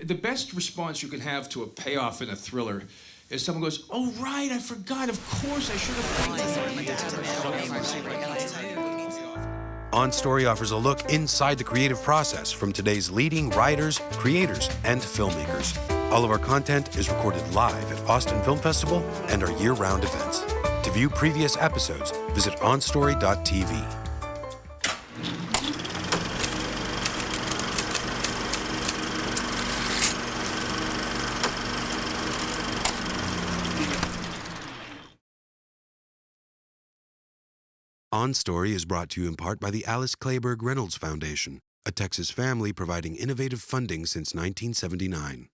the best response you can have to a payoff in a thriller is someone goes, "Oh, right, I forgot. Of course, I should have thought that." On Story offers a look inside the creative process from today's leading writers, creators, and filmmakers. All of our content is recorded live at Austin Film Festival and our year-round events. To view previous episodes, visit onstory.tv. On Story is brought to you in part by the Alice Kleberg Reynolds Foundation, a Texas family providing innovative funding since 1979.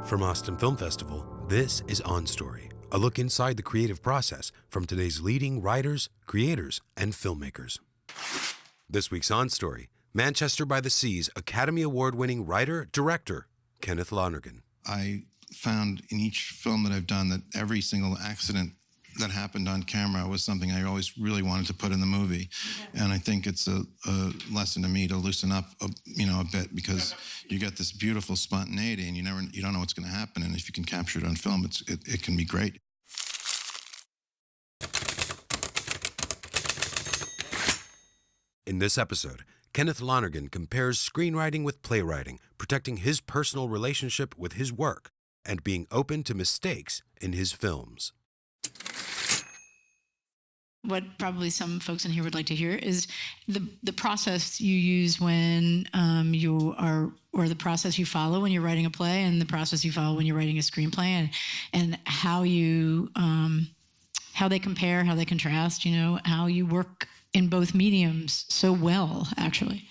From Austin Film Festival, this is On Story, a look inside the creative process from today's leading writers, creators, and filmmakers. This week's On Story, Manchester by the Sea's Academy Award-winning writer, director, Kenneth Lonergan. I found in each film that I've done that every single accident that happened on camera was something I always really wanted to put in the movie. And I think it's a lesson to me to loosen up a bit, because you get this beautiful spontaneity and you don't know what's going to happen. And if you can capture it on film, it can be great. In this episode, Kenneth Lonergan compares screenwriting with playwriting, protecting his personal relationship with his work and being open to mistakes in his films. What probably some folks in here would like to hear is the process you use when or the process you follow when you're writing a play, and the process you follow when you're writing a screenplay, and how they compare, how they contrast, how you work in both mediums so well, actually.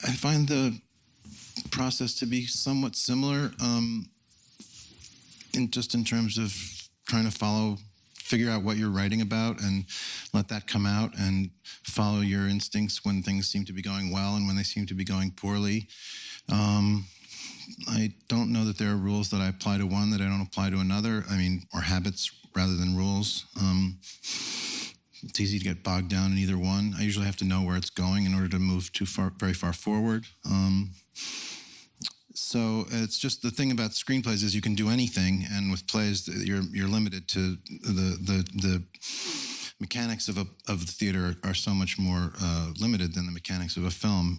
I find the process to be somewhat similar, in terms of trying to figure out what you're writing about and let that come out, and follow your instincts when things seem to be going well and when they seem to be going poorly. I don't know that there are rules that I apply to one that I don't apply to another. Or habits rather than rules. It's easy to get bogged down in either one. I usually have to know where it's going in order to move very far forward. So it's just the thing about screenplays is you can do anything, and with plays you're limited to the mechanics of the theater are so much more limited than the mechanics of a film.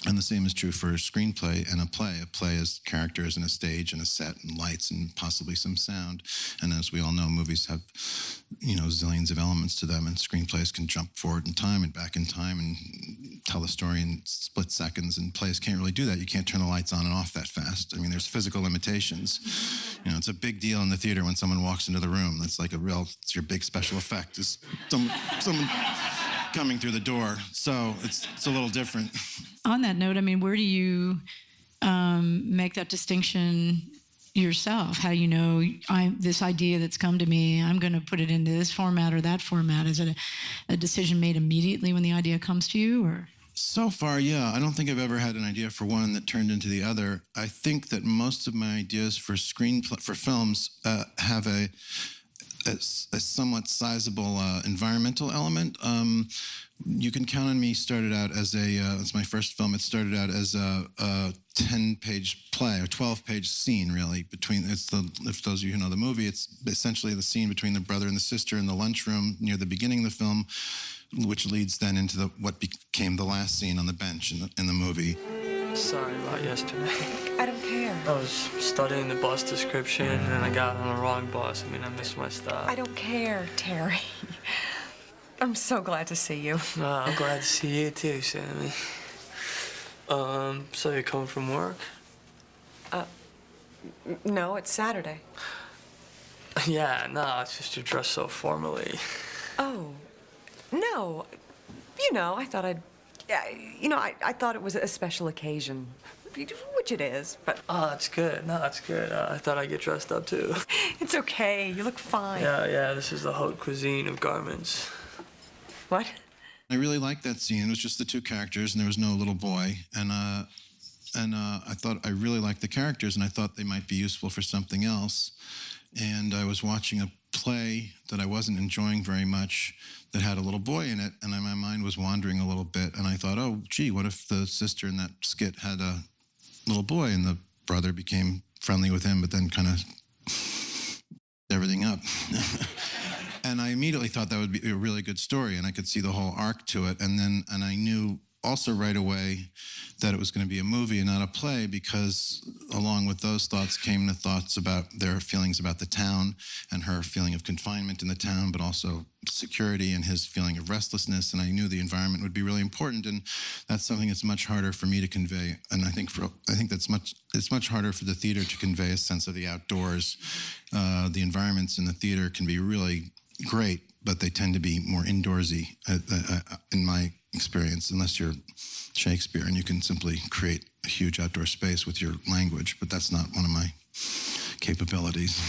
And the same is true for a screenplay and a play. A play is characters and a stage and a set and lights and possibly some sound. And as we all know, movies have, zillions of elements to them, and screenplays can jump forward in time and back in time and tell the story in split seconds, and plays can't really do that. You can't turn the lights on and off that fast. There's physical limitations. It's a big deal in the theater when someone walks into the room. It's like it's your big special effect. Is someone coming through the door. So it's a little different. On that note, where do you make that distinction yourself? How do you know this idea that's come to me, I'm going to put it into this format or that format? Is it a decision made immediately when the idea comes to you, or? So far, yeah. I don't think I've ever had an idea for one that turned into the other. I think that most of my ideas for films have a somewhat sizable environmental element. You Can Count on Me started out as it's my first film. It started out as a 10-page play, a 12-page scene, really. If those of you who know the movie, it's essentially the scene between the brother and the sister in the lunchroom near the beginning of the film, which leads then into what became the last scene on the bench in the movie. Sorry about yesterday. I don't care. I was studying the bus description and I got on the wrong bus. I missed my stop. I don't care, Terry. I'm so glad to see you. I'm glad to see you too, Sammy. So you're coming from work? No, it's Saturday. Yeah, no, it's just you're dressed so formally. Oh, no. I thought I thought it was a special occasion. What which it is, but Oh, that's good. No, that's good. I thought I'd get dressed up too. it's okay. You look fine. Yeah, this is the haute cuisine of garments. What? I really liked that scene. It was just the two characters, and there was no little boy. And I thought I really liked the characters, and I thought they might be useful for something else. And I was watching a play that I wasn't enjoying very much that had a little boy in it, and my mind was wandering a little bit. And I thought, oh, gee, what if the sister in that skit had a little boy, and the brother became friendly with him, but then kind of everything up. And I immediately thought that would be a really good story, and I could see the whole arc to it. And I knew also right away that it was going to be a movie and not a play, because along with those thoughts came the thoughts about their feelings about the town and her feeling of confinement in the town, but also security and his feeling of restlessness. And I knew the environment would be really important, and that's something that's much harder for me to convey. And I think it's much harder for the theater to convey a sense of the outdoors. The environments in the theater can be really great, but they tend to be more indoorsy in my experience, unless you're Shakespeare and you can simply create a huge outdoor space with your language, but that's not one of my capabilities.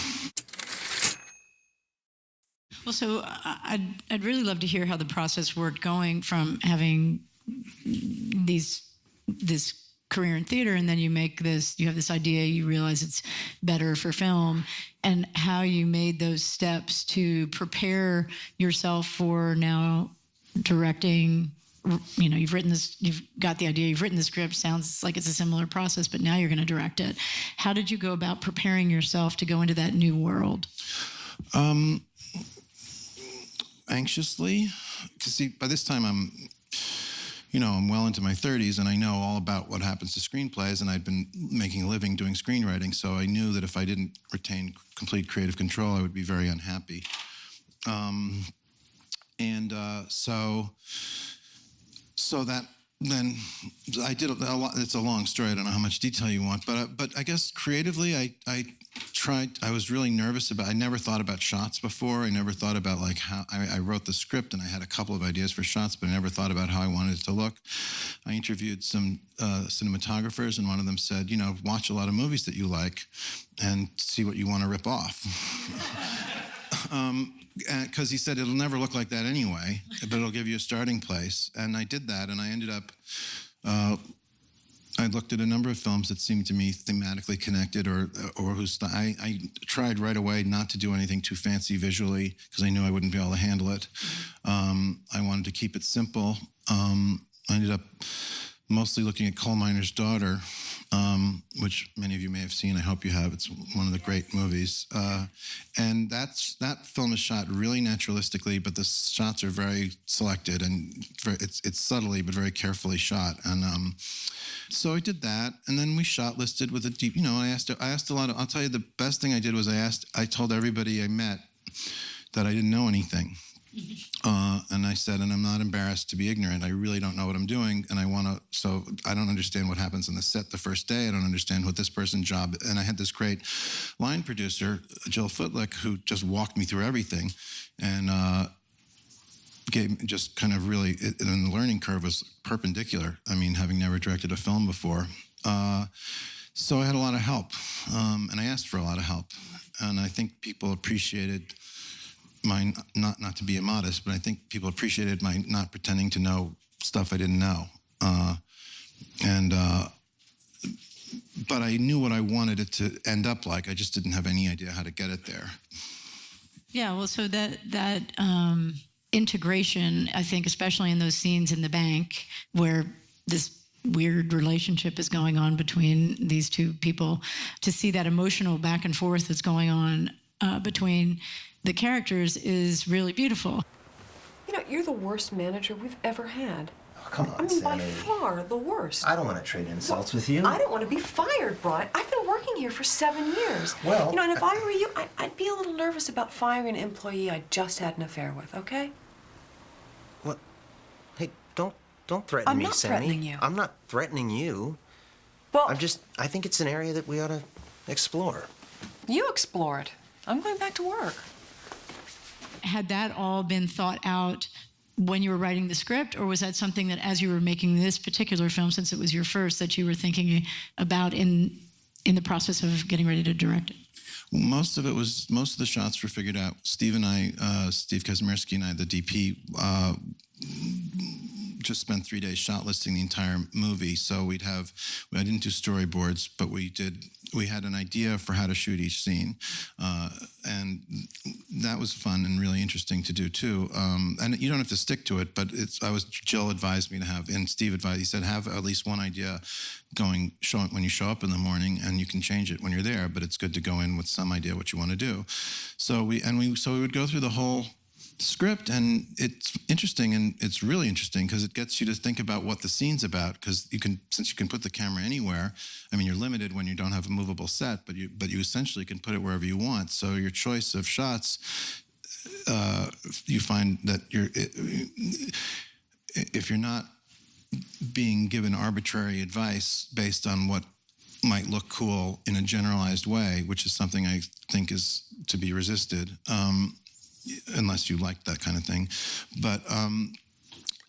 Well, so I'd really love to hear how the process worked, going from having this career in theater, and then you have this idea, you realize it's better for film, and how you made those steps to prepare yourself for now directing. You know, you've got the idea, you've written the script, sounds like it's a similar process, but now you're going to direct it. How did you go about preparing yourself to go into that new world? Anxiously, because see, by this time I'm well into my 30s, and I know all about what happens to screenplays, and I'd been making a living doing screenwriting, so I knew that if I didn't retain complete creative control, I would be very unhappy. So that then I did a lot. It's a long story. I don't know how much detail you want, but I guess creatively, I tried. I was really nervous about. I never thought about shots before. I never thought about like how I wrote the script, and I had a couple of ideas for shots, but I never thought about how I wanted it to look. I interviewed some cinematographers, and one of them said, watch a lot of movies that you like, and see what you want to rip off. Because he said it'll never look like that anyway, but it'll give you a starting place. And I did that, and I ended up, I looked at a number of films that seemed to me thematically connected, or whose I tried right away not to do anything too fancy visually, because I knew I wouldn't be able to handle it. I wanted to keep it simple. I ended up mostly looking at Coal Miner's Daughter, which many of you may have seen. I hope you have. It's one of the great movies. And that film is shot really naturalistically, but the shots are very selected, and it's subtly but very carefully shot. And so I did that, and then we shot listed with a deep. I asked a lot of. I'll tell you, the best thing I did was I told everybody I met that I didn't know anything. And I said, and I'm not embarrassed to be ignorant. I really don't know what I'm doing, and so I don't understand what happens on the set the first day. I don't understand what this person's job. And I had this great line producer, Jill Footlick, who just walked me through everything, and just kind of really, and the learning curve was perpendicular. I mean, having never directed a film before. So I had a lot of help, and I asked for a lot of help. And I think people appreciated my, not to be immodest, but I think people appreciated my not pretending to know stuff I didn't know. But I knew what I wanted it to end up like. I just didn't have any idea how to get it there. Yeah, well, so that integration, I think, especially in those scenes in the bank where this weird relationship is going on between these two people, to see that emotional back and forth that's going on between the characters is really beautiful. You're the worst manager we've ever had. Oh, come on, I mean, Sammy. by far the worst. I don't want to trade insults with you. I don't want to be fired, Brian. I've been working here for 7 years. Well, and if I were you, I'd be a little nervous about firing an employee I just had an affair with, okay? What? Hey, don't threaten me, Sammy. I'm not threatening you. I'm not threatening you. Well, I think it's an area that we ought to explore. You explore it. I'm going back to work. Had that all been thought out when you were writing the script, or was that something that as you were making this particular film, since it was your first, that you were thinking about in the process of getting ready to direct it? Most of the shots were figured out. Steve Kazimierski and I, the DP, just spent 3 days shot listing the entire movie. So I didn't do storyboards, but we had an idea for how to shoot each scene. And that was fun and really interesting to do too. And you don't have to stick to it, but Jill advised me to have, and Steve advised, he said, have at least one idea showing when you show up in the morning, and you can change it when you're there, but it's good to go in with some idea what you want to do. So we would go through the whole script, and it's interesting, and it's really interesting because it gets you to think about what the scene's about, because since you can put the camera anywhere. I mean, you're limited when you don't have a movable set, but you essentially can put it wherever you want. So your choice of shots, you find that if you're not being given arbitrary advice based on what might look cool in a generalized way, which is something I think is to be resisted, unless you like that kind of thing. But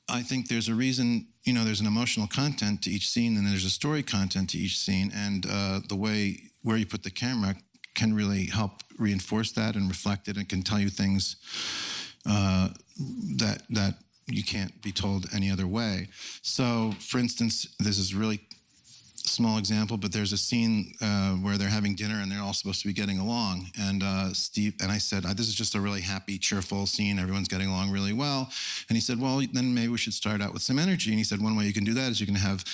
I think there's a reason, there's an emotional content to each scene, and there's a story content to each scene, and the way where you put the camera can really help reinforce that and reflect it, and can tell you things that you can't be told any other way. So, for instance, this is really small example, but there's a scene where they're having dinner and they're all supposed to be getting along. And Steve and I said, this is just a really happy, cheerful scene. Everyone's getting along really well. And he said, well, then maybe we should start out with some energy. And he said, one way you can do that is you can have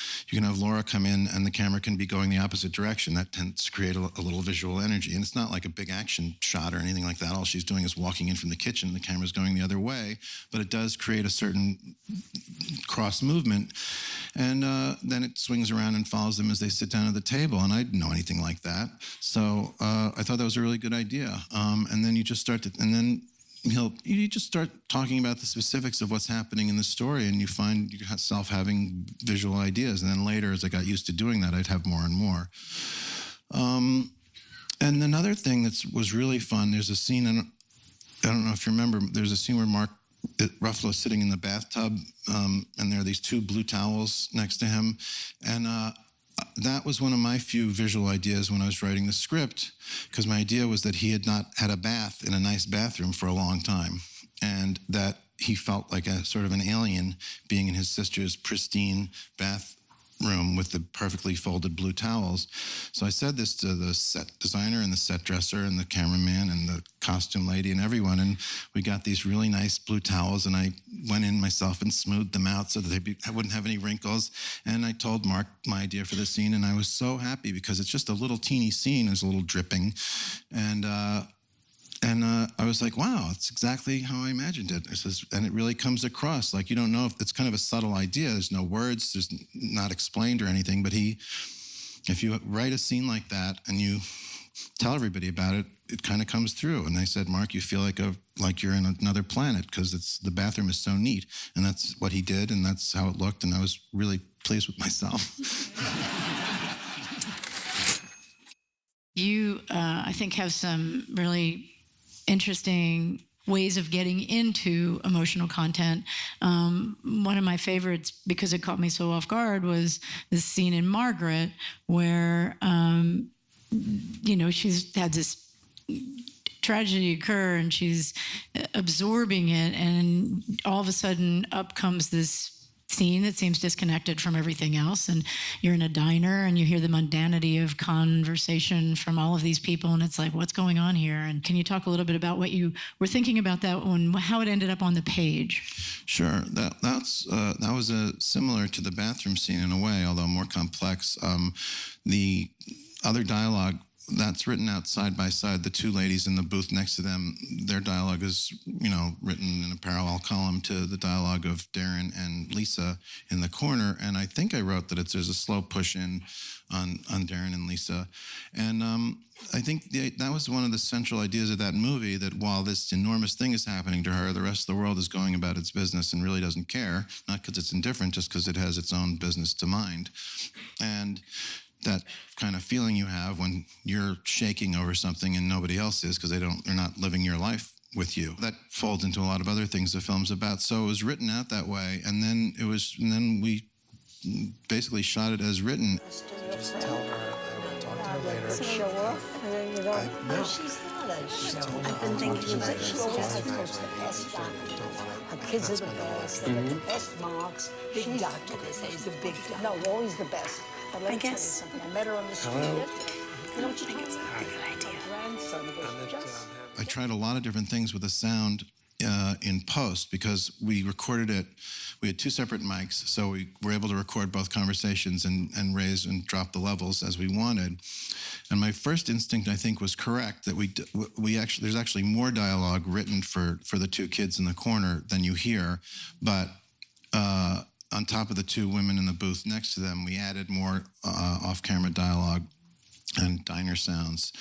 Laura come in, and the camera can be going the opposite direction. That tends to create a little visual energy. And it's not like a big action shot or anything like that. All she's doing is walking in from the kitchen. The camera's going the other way, but it does create a certain cross movement. And then it swings around and follows them as they sit down at the table, and I didn't know anything like that. So I thought that was a really good idea. And then you just start talking about the specifics of what's happening in the story, and you find yourself having visual ideas. And then later, as I got used to doing that, I'd have more and more. And another thing that was really fun, there's a scene, I don't know if you remember, there's a scene where Mark Ruffalo is sitting in the bathtub, and there are these two blue towels next to him. And that was one of my few visual ideas when I was writing the script, because my idea was that he had not had a bath in a nice bathroom for a long time, and that he felt like a sort of an alien being in his sister's pristine bathroom with the perfectly folded blue towels. So I said this to the set designer and the set dresser and the cameraman and the costume lady and everyone, and we got these really nice blue towels, and I went in myself and smoothed them out so that I wouldn't have any wrinkles. And I told Mark my idea for the scene, and I was so happy because it's just a little teeny scene. There's a little dripping, and I was like, wow, it's exactly how I imagined it. And it really comes across. Like, you don't know if it's kind of a subtle idea. There's no words. There's not explained or anything. But if you write a scene like that and you tell everybody about it, it kind of comes through. And I said, Mark, you feel like you're in another planet because the bathroom is so neat. And that's what he did, and that's how it looked. And I was really pleased with myself. You, I think, have some really interesting ways of getting into emotional content. One of my favorites, because it caught me so off guard, was this scene in Margaret where, she's had this tragedy occur and she's absorbing it, and all of a sudden up comes this scene that seems disconnected from everything else, and you're in a diner and you hear the mundanity of conversation from all of these people, and it's like, what's going on here? And can you talk a little bit about what you were thinking about that one, how it ended up on the page? Sure. That was similar to the bathroom scene in a way, although more complex. The other dialogue that's written out side by side, the two ladies in the booth next to them, their dialogue is, written in a parallel column to the dialogue of Darren and Lisa in the corner. And I think I wrote that there's a slow push in on Darren and Lisa. And I think that was one of the central ideas of that movie, that while this enormous thing is happening to her, the rest of the world is going about its business and really doesn't care, not because it's indifferent, just because it has its own business to mind. And that kind of feeling you have when you're shaking over something and nobody else is, because they're not living your life with you. That folds into a lot of other things the film's about. So it was written out that way, and then we basically shot it as written. Just tell her I will talk to her later. Show off, and then you know. No. She's not a show. I've been thinking that she's just the best doctor. Her kids are the best. They get the best marks. Big doctor, they say, is the big doctor. No, always the best. But let me tell you something. I met her on the street. You know what you think? It's a very good idea. My grandson was just. I tried a lot of different things with the sound in post because we recorded it. We had 2 separate mics, so we were able to record both conversations and raise and drop the levels as we wanted. And my first instinct, I think, was correct, that there's actually more dialogue written for the 2 kids in the corner than you hear, but on top of the 2 women in the booth next to them, we added more off-camera dialogue and diner sounds.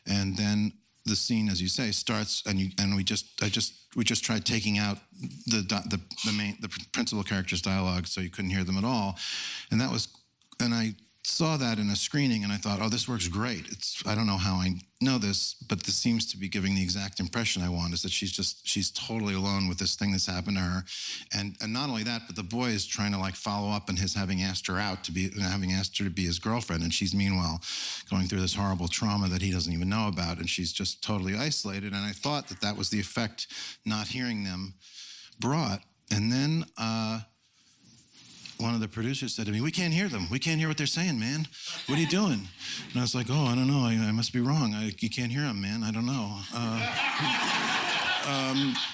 And then the scene, as you say, starts, and we just tried taking out the principal character's dialogue, so you couldn't hear them at all, and I saw that in a screening, and I thought, oh, this works great. I don't know how I know this, but this seems to be giving the exact impression I want, is that she's totally alone with this thing that's happened to her, and not only that, but the boy is trying to like follow up on his having asked her to be his girlfriend, and she's meanwhile going through this horrible trauma that he doesn't even know about, and she's just totally isolated. And I thought that was the effect not hearing them brought. And then one of the producers said to me, "We can't hear them. We can't hear what they're saying, man. What are you doing?" And I was like, "Oh, I don't know. I must be wrong. You can't hear them, man. I don't know."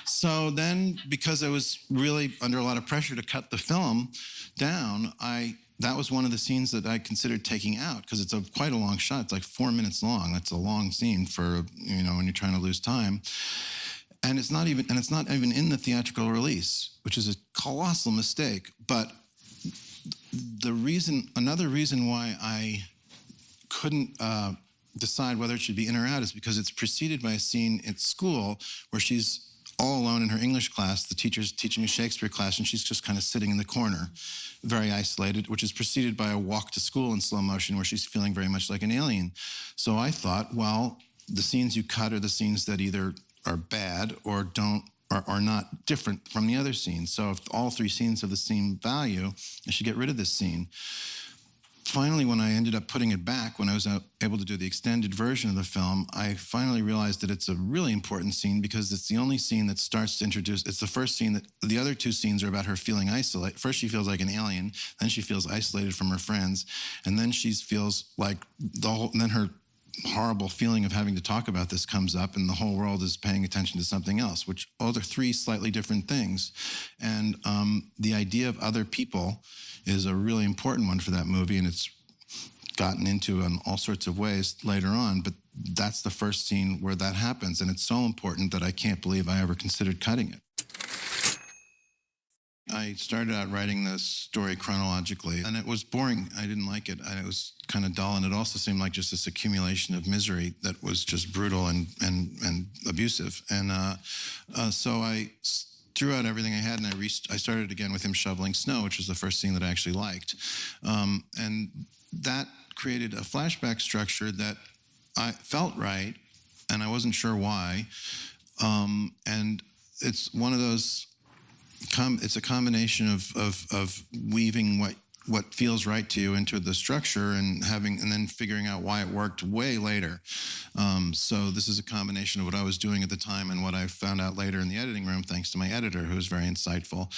So then, because I was really under a lot of pressure to cut the film down, that was one of the scenes that I considered taking out, because it's quite a long shot. It's like 4 minutes long. That's a long scene for, when you're trying to lose time. And it's not even in the theatrical release, which is a colossal mistake. But another reason why I couldn't decide whether it should be in or out is because it's preceded by a scene at school where she's all alone in her English class. The teacher's teaching a Shakespeare class, and she's just kind of sitting in the corner, very isolated, which is preceded by a walk to school in slow motion where she's feeling very much like an alien. So I thought, well, the scenes you cut are the scenes that either are bad or are not different from the other scenes. So if all 3 scenes have the same value, I should get rid of this scene. Finally, when I ended up putting it back, when I was able to do the extended version of the film, I finally realized that it's a really important scene because it's the only scene that starts to introduce, it's the first scene that, the other 2 scenes are about her feeling isolated. First she feels like an alien, then she feels isolated from her friends, and then she feels like and then her horrible feeling of having to talk about this comes up, and the whole world is paying attention to something else, which are 3 slightly different things. And the idea of other people is a really important one for that movie, and it's gotten into in all sorts of ways later on, but that's the first scene where that happens, and it's so important that I can't believe I ever considered cutting it. I started out writing the story chronologically, and it was boring. I didn't like it. It was kind of dull, and it also seemed like just this accumulation of misery that was just brutal and abusive. And so I threw out everything I had, and I started again with him shoveling snow, which was the first scene that I actually liked. And that created a flashback structure that I felt right, and I wasn't sure why. And it's one of those... it's a combination of weaving what feels right to you into the structure and then figuring out why it worked way later. So this is a combination of what I was doing at the time and what I found out later in the editing room, thanks to my editor, who was very insightful.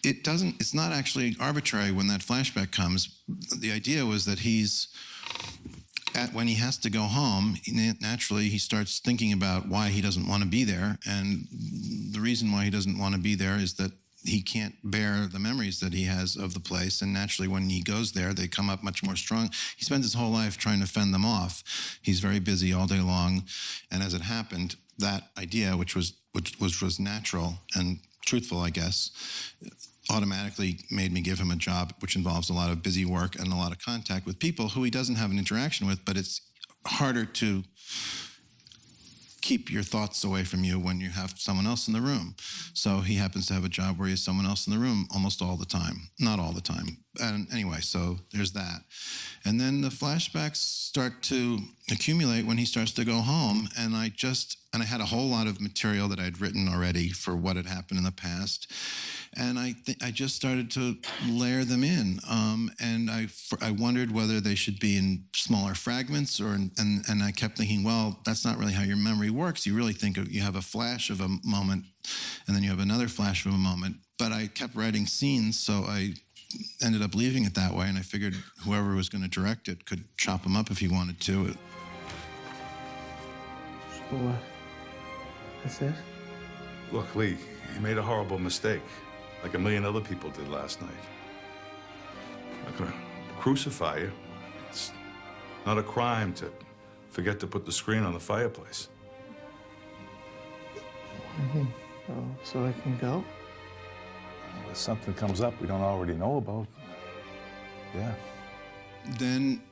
It's not actually arbitrary when that flashback comes. The idea was that when he has to go home, naturally he starts thinking about why he doesn't want to be there. And the reason why he doesn't want to be there is that he can't bear the memories that he has of the place. And naturally, when he goes there, they come up much more strong. He spends his whole life trying to fend them off. He's very busy all day long. And as it happened, that idea, which was natural and truthful, I guess, automatically made me give him a job which involves a lot of busy work and a lot of contact with people who he doesn't have an interaction with, but it's harder to keep your thoughts away from you when you have someone else in the room. So he happens to have a job where he has someone else in the room almost all the time. Not all the time. And anyway, so there's that. And then the flashbacks start to accumulate when he starts to go home. And I had a whole lot of material that I'd written already for what had happened in the past. And I just started to layer them in. And I wondered whether they should be in smaller fragments and I kept thinking, well, that's not really how your memory works. You really think you have a flash of a moment and then you have another flash of a moment. But I kept writing scenes, so I ended up leaving it that way, and I figured whoever was going to direct it could chop them up if he wanted to. So what? That's it? Look, Lee, you made a horrible mistake, like a million other people did last night. I'm not gonna crucify you. It's not a crime to forget to put the screen on the fireplace. Oh, so I can go? If something comes up we don't already know about, yeah. Then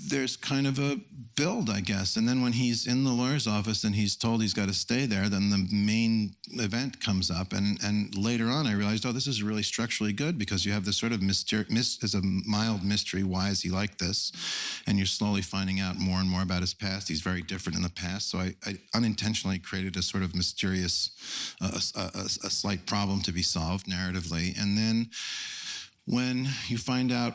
there's kind of a build, I guess. And then when he's in the lawyer's office and he's told he's got to stay there, then the main event comes up. And later on, I realized, oh, this is really structurally good because you have this sort of as a mild mystery. Why is he like this? And you're slowly finding out more and more about his past. He's very different in the past. So I unintentionally created a sort of mysterious, a slight problem to be solved narratively. And then when you find out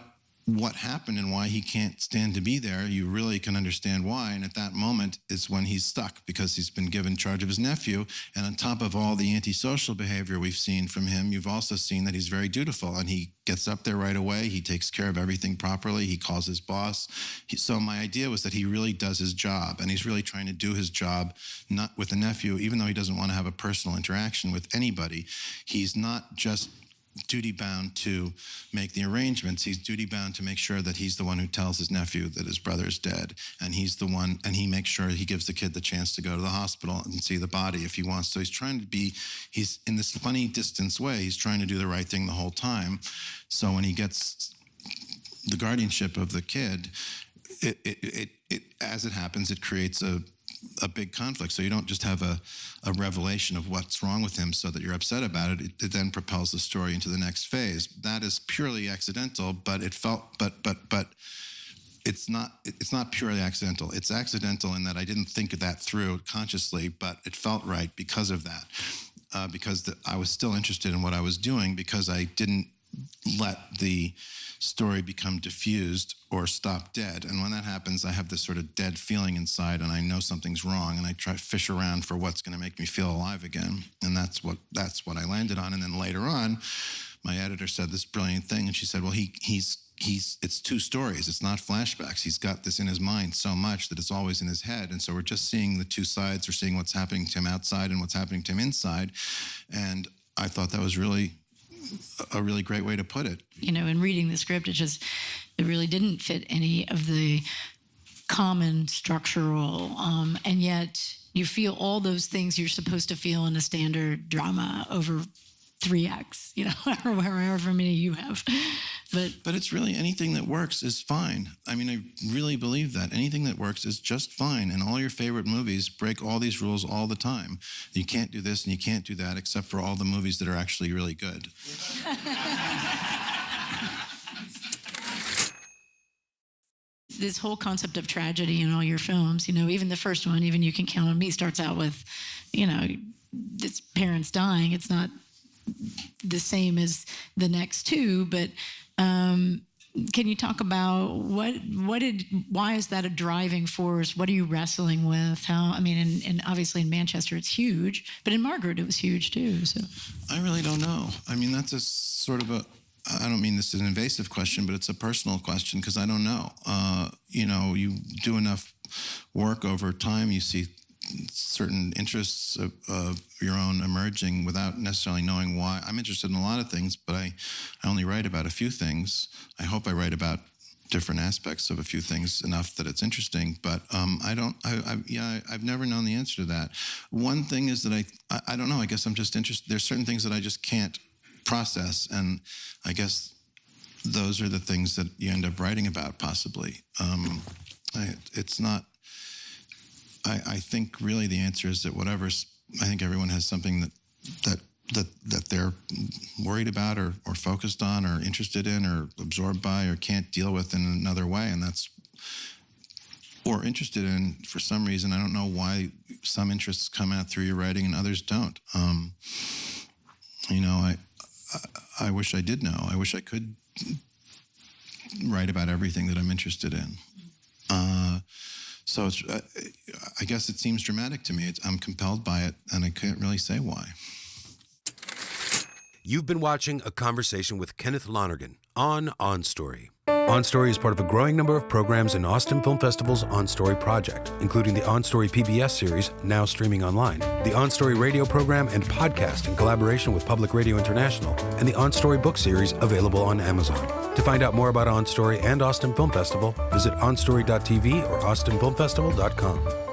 what happened and why he can't stand to be there, you really can understand why. And at that moment is when he's stuck because he's been given charge of his nephew. And on top of all the antisocial behavior we've seen from him, you've also seen that he's very dutiful and he gets up there right away. He takes care of everything properly. He calls his boss. So my idea was that he really does his job and he's really trying to do his job, not with the nephew, even though he doesn't want to have a personal interaction with anybody. He's not just duty-bound to make the arrangements. He's duty-bound to make sure that he's the one who tells his nephew that his brother is dead. And he's the one, and he makes sure he gives the kid the chance to go to the hospital and see the body if he wants. So he's in this funny distance way, he's trying to do the right thing the whole time. So when he gets the guardianship of the kid, it as it happens, it creates a big conflict. So you don't just have a revelation of what's wrong with him so that you're upset about it. It then propels the story into the next phase. That is purely accidental, but it felt, but it's not purely accidental. It's accidental in that I didn't think of that through consciously, but it felt right because of that. Because I was still interested in what I was doing because I didn't let the story become diffused or stop dead. And when that happens, I have this sort of dead feeling inside and I know something's wrong and I try to fish around for what's going to make me feel alive again. And that's what I landed on. And then later on, my editor said this brilliant thing and she said, well, it's two stories. It's not flashbacks. He's got this in his mind so much that it's always in his head. And so we're just seeing the two sides. We're seeing what's happening to him outside and what's happening to him inside. And I thought that was really a really great way to put it. You know, in reading the script, it really didn't fit any of the common structural, and yet you feel all those things you're supposed to feel in a standard drama over 3 acts, you know, or however many you have. But it's really anything that works is fine. I mean, I really believe that. Anything that works is just fine. And all your favorite movies break all these rules all the time. You can't do this and you can't do that, except for all the movies that are actually really good. This whole concept of tragedy in all your films, you know, even the first one, even You Can Count on Me, starts out with, you know, this parents dying. It's not the same as the next two, but can you talk about why is that a driving force? What are you wrestling with? And obviously in Manchester it's huge, but in Margaret it was huge too. So I really don't know. I mean, that's a sort of I don't mean this is an invasive question, but it's a personal question because I don't know. You know, you do enough work over time, you see certain interests of your own emerging without necessarily knowing why. I'm interested in a lot of things, but I only write about a few things. I hope I write about different aspects of a few things enough that it's interesting, but I've never known the answer to that. One thing is that I don't know, I guess I'm just interested. There's certain things that I just can't process, and I guess those are the things that you end up writing about, possibly. It's not... I think really the answer is that I think everyone has something that that they're worried about or focused on or interested in or absorbed by or can't deal with in another way, and that's or interested in for some reason. I don't know why some interests come out through your writing and others don't. I wish I did know. I wish I could write about everything that I'm interested in. So it's, I guess it seems dramatic to me. I'm compelled by it, and I can't really say why. You've been watching A Conversation with Kenneth Lonergan on Story. On Story is part of a growing number of programs in Austin Film Festival's On Story project, including the On Story PBS series, now streaming online, the On Story radio program and podcast in collaboration with Public Radio International, and the On Story book series available on Amazon. To find out more about On Story and Austin Film Festival, visit onstory.tv or austinfilmfestival.com.